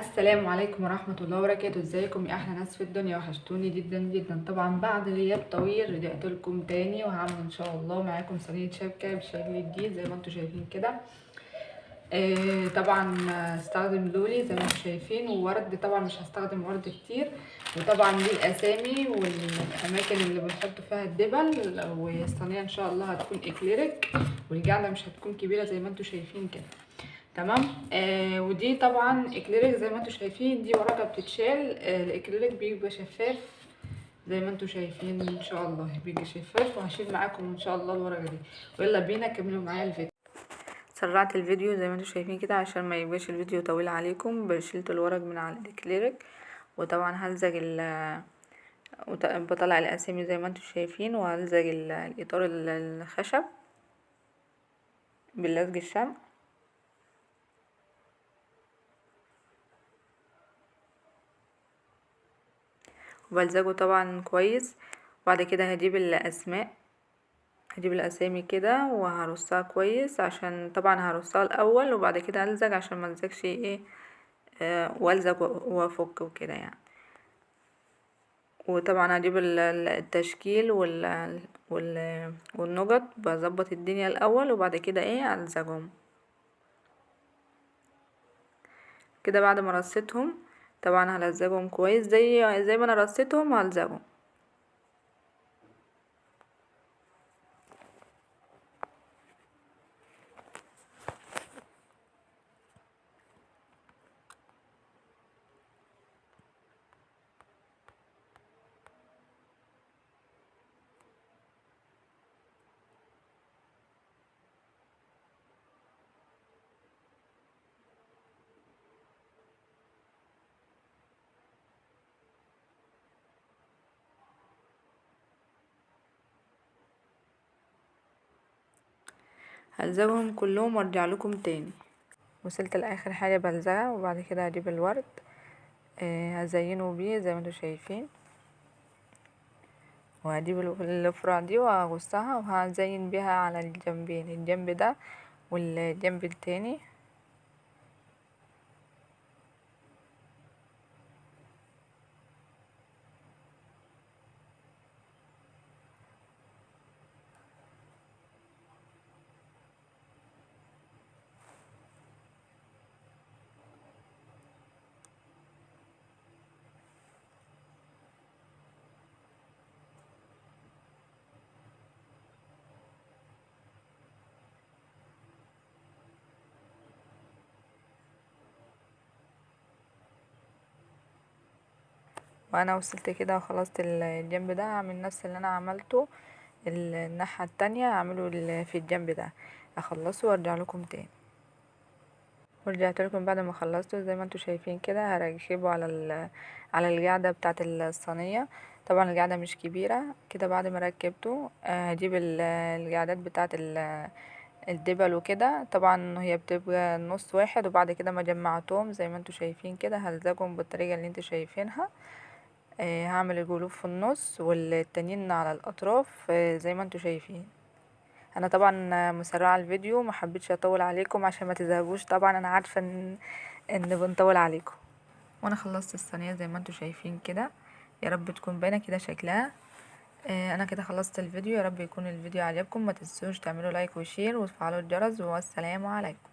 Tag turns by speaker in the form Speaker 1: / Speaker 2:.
Speaker 1: السلام عليكم ورحمة الله وبركاته. ازيكم يا احلى ناس في الدنيا؟ وحشتوني جدا جدا. طبعا بعد غياب طويل رجعت لكم تاني وهعمل ان شاء الله معاكم صينية شبكة بشكل جديد زي ما انتم شايفين كده. طبعا هستخدم لولي زي ما انتم شايفين، وورد. طبعا مش هستخدم ورد كتير، وطبعا دي الاسامي والاماكن اللي بنحط فيها الدبل. والصينية ان شاء الله هتكون اكليريك، والجعلة مش هتكون كبيرة زي ما انتم شايفين كده. تمام. ودي طبعا اكليريك زي ما انتم شايفين، دي ورقه بتتشال. الاكليريك بيبقى شفاف زي ما انتم شايفين ان شاء الله، بيجي شفاف. وهشيل معاكم ان شاء الله الورقه دي، ويلا بينا كملوا معايا الفيديو. سرعت الفيديو زي ما انتم شايفين كده عشان ما يبقاش الفيديو طويل عليكم. شلت الورق من على الاكليريك، وطبعا هلزق بطلع الاسامي زي ما انتم شايفين، وهلزق الاطار الخشب باللزق الشمع، وبلزقه طبعا كويس. وبعد كده هجيب الاسامي كده وهرصها كويس، عشان طبعا هرصها الاول وبعد كده الزق عشان ما الزقش ايه، والزق وافك وكده يعني. وطبعا هجيب التشكيل والنقط، بظبط الدنيا الاول وبعد كده ايه الزقهم كده. بعد ما رصيتهم طبعا هلزقهم كويس زي ما انا رصيتهم هلزقهم. هلزقهم كلهم وارجع لكم تاني. وصلت لاخر حاجه بلزقها، وبعد كده هجيب الورد هزينه بيه زي ما انتوا شايفين، وهجيب الفرع دي وهغصها وهزين بيها على الجنبين، الجنب ده والجنب التاني. وانا وصلت كده وخلصت الجنب ده، هعمل نفس اللي انا عملته الناحية التانية، هعمله في الجنب ده، اخلصه وارجع لكم تاني. ورجعت لكم بعد ما خلصته زي ما انتوا شايفين كده. هركبه على القاعدة بتاعة الصينية. طبعا القاعدة مش كبيرة كده. بعد ما ركبته هجيب القاعدات بتاعة الدبل وكده. طبعا هي بتبقى نص واحد، وبعد كده ما جمعتهم زي ما انتوا شايفين كده هلزقهم بالطريقة اللي انتوا شايفينها. هعمل الجلوف في النص والتانيين على الاطراف زي ما انتوا شايفين. انا طبعا مسرعه الفيديو، ما حبيتش اطول عليكم عشان ما تزهقوش. طبعا انا عارفه ان بنطول عليكم. وانا خلصت الصينيه زي ما انتوا شايفين كده. يا رب تكون باينه كده شكلها. انا كده خلصت الفيديو. يا رب يكون الفيديو عجبكم. ما تنسوش تعملوا لايك وشير وتفعلوا الجرس، والسلام عليكم.